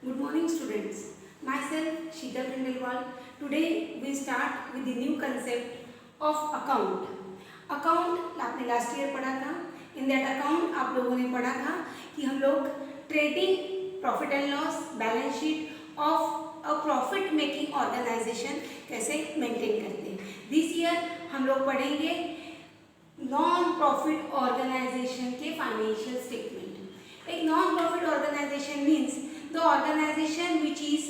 Good morning students. Myself Sheetal Khandelwal. Today we start with the new concept of account. Account आपने last year पढ़ा था. In that account आप लोगों ने पढ़ा था कि हम लोग trading, profit and loss, balance sheet of a profit making organisation कैसे मेंटेन करते हैं. दिस ईयर हम लोग पढ़ेंगे नॉन प्रॉफिट ऑर्गेनाइजेशन के फाइनेंशियल स्टेटमेंट. एक non profit organisation means the organization which is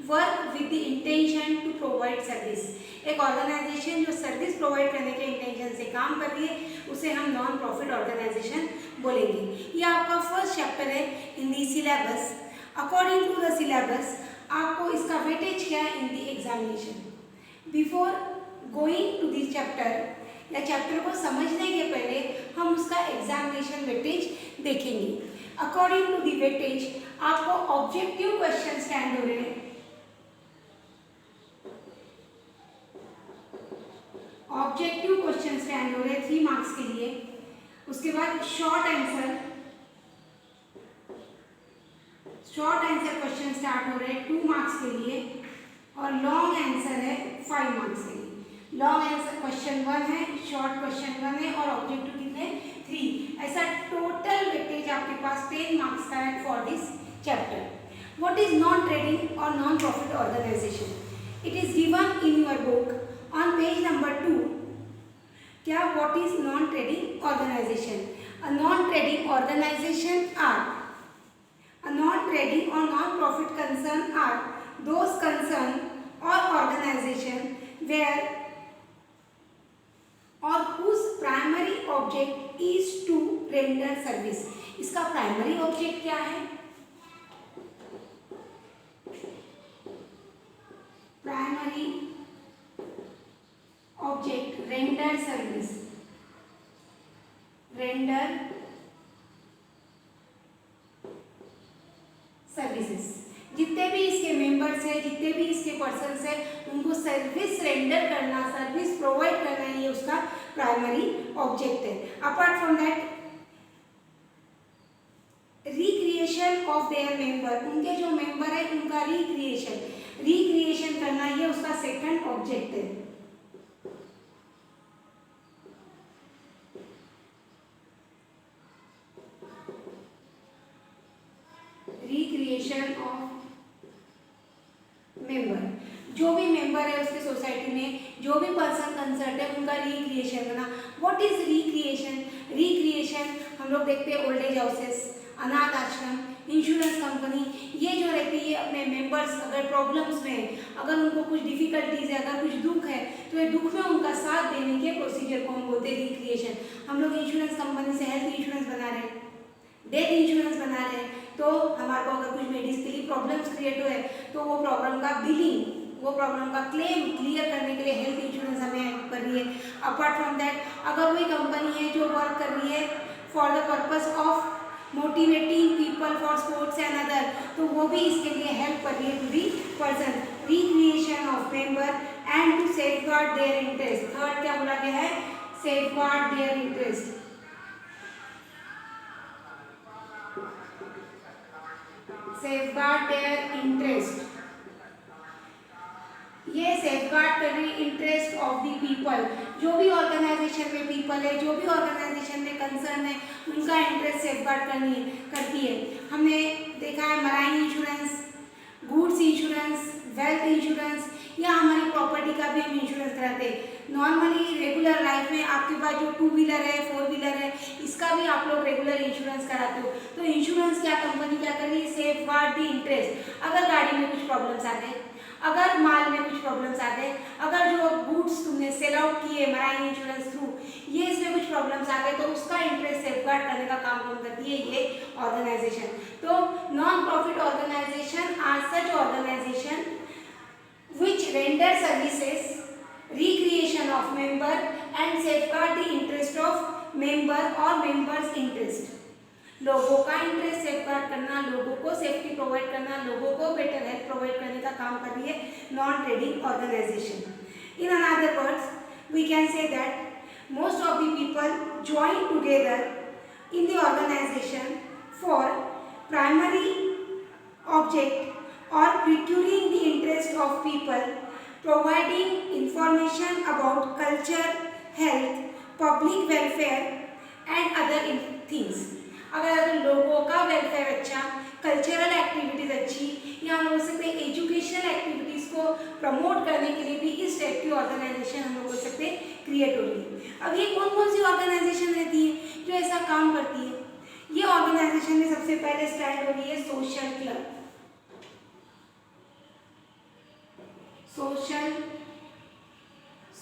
work with the intention to provide service. एक organisation जो सर्विस प्रोवाइड करने के इंटेंशन से काम कर रही है उसे हम नॉन प्रॉफिट ऑर्गेनाइजेशन बोलेंगे. ये आपका फर्स्ट चैप्टर है in the syllabus. According to the syllabus आपको इसका वेटेज क्या है in the examination. Before going to this chapter या चैप्टर को समझने के पहले हम उसका एग्जामिनेशन वेटेज देखेंगे. अकॉर्डिंग टू दी वेटेज आपको ऑब्जेक्टिव क्वेश्चन स्टैंड हो रहे हैं. ऑब्जेक्टिव क्वेश्चन स्टैंड हो रहे हैं 3 मार्क्स के लिए. उसके बाद शॉर्ट आंसर क्वेश्चन स्टार्ट हो रहे हैं 2 मार्क्स के लिए और लॉन्ग आंसर है 5 मार्क्स के लिए. लॉन्ग आंसर क्वेश्चन 1 है, शॉर्ट क्वेश्चन 1 है और ऑब्जेक्टिव कितने 3. ऐसा टोटल वेटेज आपके पास 10 मार्क्स का है for this chapter. What is non-trading or non-profit organization? It is given in your book on page number 2. क्या what is non-trading organization? A non-trading organization are a non-trading or non-profit concern are those concern or organization where or whose primary object is to render service. इसका primary object क्या है? Primary object render service. Render services. जितने भी इसके members हैं, जितने भी इसके पर्सन्स हैं, उनको सर्विस रेंडर करना, सर्विस प्रोवाइड करना, ये उसका प्राइमरी ऑब्जेक्ट है. Apart from that recreation of their member. उनके जो मेंबर है उनका रिक्रिएशन करना, ये उसका सेकंड ऑब्जेक्ट है. Recreation of member. जो भी मेंबर है उसके सोसाइटी में, जो भी पर्सन कंसर्न है, उनका रिक्रिएशन करना. व्हाट इज रिक्रिएशन हम लोग देखते हैं ओल्ड एज हाउसेस, अनाथ आश्रम, इंश्योरेंस कंपनी. ये जो रहती है अपने मेंबर्स अगर प्रॉब्लम्स में, अगर उनको कुछ डिफिकल्टीज है, अगर कुछ दुख है, तो ये दुख में उनका साथ देने के प्रोसीजर को हम बोलते हैं रिक्रिएशन. हम लोग इंश्योरेंस कंपनी से हेल्थ इंश्योरेंस बना रहे हैं, डेथ इंश्योरेंस बना रहे हैं, तो हमारे को अगर कुछ मेडिकली प्रॉब्लम्स क्रिएट हुए तो वो प्रॉब्लम का बिलिंग, वो प्रॉब्लम का क्लेम क्लियर करने के लिए हेल्थ इंश्योरेंस हमें हेल्प कर रही है. अपार्ट फ्रॉम दैट अगर कोई कंपनी है जो वर्क कर रही है for the purpose of motivating people for sports and other, तो वो भी इसके लिए हेल्प कर रही है to the person. Recreation of member and to safeguard their interest. Third क्या बोला गया है? Safeguard their interest. Safeguard their interest. ये सेफगार्ड कर रही इंटरेस्ट ऑफ द पीपल. जो भी ऑर्गेनाइजेशन में पीपल है, जो भी ऑर्गेनाइजेशन में कंसर्न है, उनका इंटरेस्ट सेफगार्ड करती है. हमने देखा है marine insurance, goods insurance, wealth insurance, या हमारी प्रॉपर्टी का भी हम इंश्योरेंस कराते हैं. नॉर्मली रेगुलर लाइफ में आपके पास जो 2 व्हीलर है, 4 व्हीलर है, इसका भी आप लोग रेगुलर इंश्योरेंस कराते हो. तो इंश्योरेंस क्या कंपनी क्या कर रही है? सेफगार्ड दी इंटरेस्ट. अगर गाड़ी में कुछ प्रॉब्लम्स आते हैं, अगर माल में कुछ प्रॉब्लम्स आते हैं, अगर जो गुड्स तुमने सेल आउट किए मराइन इंश्योरेंस थ्रू, ये इसमें कुछ प्रॉब्लम्स आ गए, तो उसका इंटरेस्ट सेफगार्ड करने का काम कौन करती है? ये ऑर्गेनाइजेशन. तो non profit organisation are such organisation which render services, recreation of member and safeguard the interest of member or members interest. लोगों का इंटरेस्ट सेफगार्ड करना, लोगों को सेफ्टी प्रोवाइड करना, लोगों को बेटर हेल्थ प्रोवाइड करने का काम कर रही है non trading organisation. In another words we can say that most of the people join together in the organisation for primary object or procuring the interest of people, providing information about culture, health, public welfare and other things. अगर लोगों का welfare अच्छा, cultural activities अच्छी, या हम बोल सकते हैं एजुकेशनल एक्टिविटीज को प्रमोट करने के लिए भी इस टाइप की ऑर्गेनाइजेशन हम लोग बोल सकते हैं क्रिएट हो रही है। अब ये कौन कौन सी ऑर्गेनाइजेशन रहती है जो ऐसा काम करती है? ये ऑर्गेनाइजेशन में सबसे पहले स्टार्ट हो रही है सोशल क्लब।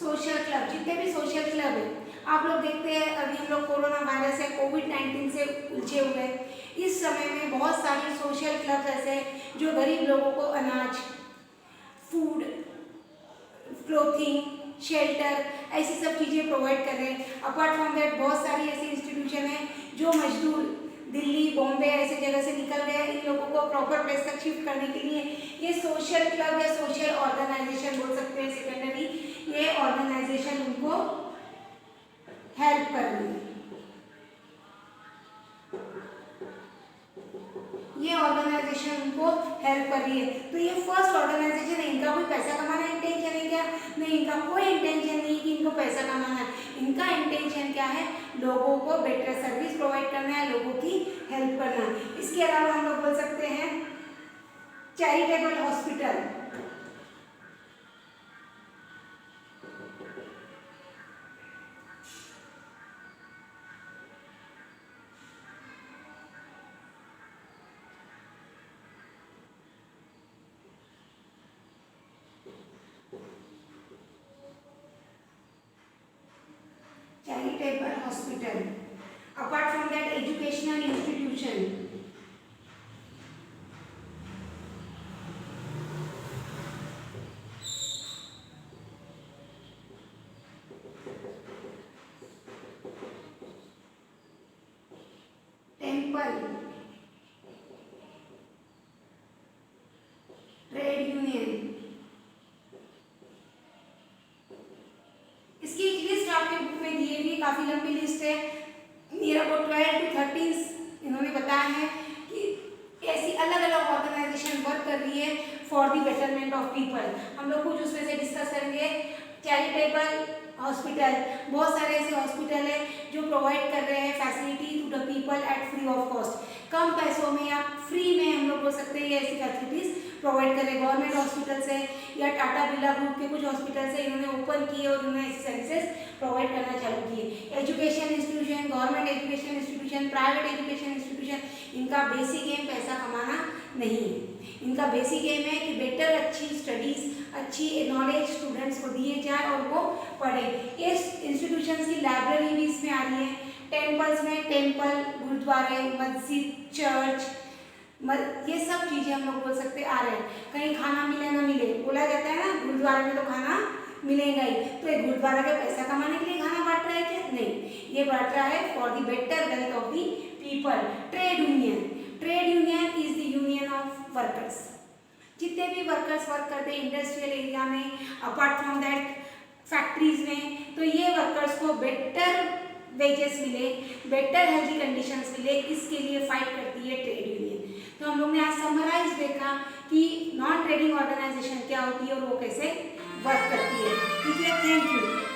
सोशल क्लब, जितने भी सोशल क्लब है आप लोग देखते हैं, अभी हम लोग कोरोना वायरस है कोविड-19 से उलझे हुए हैं। इस समय में बहुत सारे सोशल क्लब ऐसे हैं जो गरीब लोगों को अनाज, फूड, क्लोथिंग, शेल्टर ऐसी सब चीज़ें प्रोवाइड कर रहे हैं। अपार्ट फ्रॉम दैट बहुत सारी ऐसी इंस्टीट्यूशन हैं जो मजदूर दिल्ली, बॉम्बे ऐसे जगह से निकल गए, इन लोगों को प्रॉपर प्लेस तक शिफ्ट करने के लिए ये सोशल क्लब या सोशल ऑर्गेनाइजेशन बोल सकते हैं सेकेंडरी, ये ऑर्गेनाइजेशन उनको हेल्प कर रही है। ये ऑर्गेनाइजेशन उनको हेल्प कर रही है। तो ये फर्स्ट ऑर्गेनाइजेशन है, इनका कोई पैसा कमाना इंटेंशन है क्या? नहीं, इनका कोई इंटेंशन नहीं कि इनको पैसा कमाना है। इनका इंटेंशन क्या है? लोगों को बेटर सर्विस प्रोवाइड करना है, लोगों की हेल्प करना है। इसके अलावा हम लोग बोल सकते हैं charitable hospital. Charitable hospital, apart from that educational institution, temple, trade union. इसकी एक लिस्ट आपके बुक में दी हुई, काफ़ी लंबी लिस्ट है, नियर अबाउट 12 to 13 इन्होंने बताया है कि ऐसी अलग अलग ऑर्गेनाइजेशन वर्क कर रही है for the betterment of people. हम लोग कुछ उसमें से डिस्कस करेंगे। चैरिटेबल हॉस्पिटल, बहुत सारे ऐसे हॉस्पिटल है जो प्रोवाइड कर रहे हैं facility to the people at free of cost, कम पैसों में या फ्री में हम लोग बोल सकते हैं ये ऐसी फैसिलिटीज़ प्रोवाइड कर रहे हैं। गवर्नमेंट हॉस्पिटल्स है या टाटा बिरला ग्रुप के कुछ हॉस्पिटल्स है, इन्होंने ओपन किए और उन्होंने ऐसी सर्विसेज प्रोवाइड करना चालू किए। Education institution, government education institution, private education institution, इनका बेसिक एम पैसा कमाना नहीं है। इनका बेसिक एम है कि बेटर अच्छी स्टडीज़, अच्छी नॉलेज स्टूडेंट्स को दिए जाए और वो पढ़ें। इस इंस्टीट्यूशन की लाइब्रेरी भी इसमें आ रही है। टेम्पल्स में टेम्पल, गुरुद्वारे, मस्जिद, चर्च, ये सब चीज़ें हम लोग बोल सकते आ रहे हैं। कहीं खाना मिले ना मिले, बोला जाता है ना गुरुद्वारे में तो खाना मिलेगा ही, तो एक गुरुद्वारा का पैसा कमाने के लिए खाना बांट रहा है क्या? नहीं, ये बांट रहा है for the better wealth of the people. Trade union, trade union is the union of workers. जितने भी वर्कर्स वर्क करते हैं इंडस्ट्रियल एरिया में, अपार्ट फ्रॉम दैट फैक्ट्रीज में, तो ये वर्कर्स को बेटर वेजेस मिले, बेटर हेल्थी कंडीशंस मिले, इसके लिए फाइट करती है ट्रेड यूनियन। तो हम लोग ने आज समराइज देखा कि नॉन ट्रेडिंग ऑर्गेनाइजेशन क्या होती है और वो कैसे वर्क करती है। ठीक है, थैंक यू।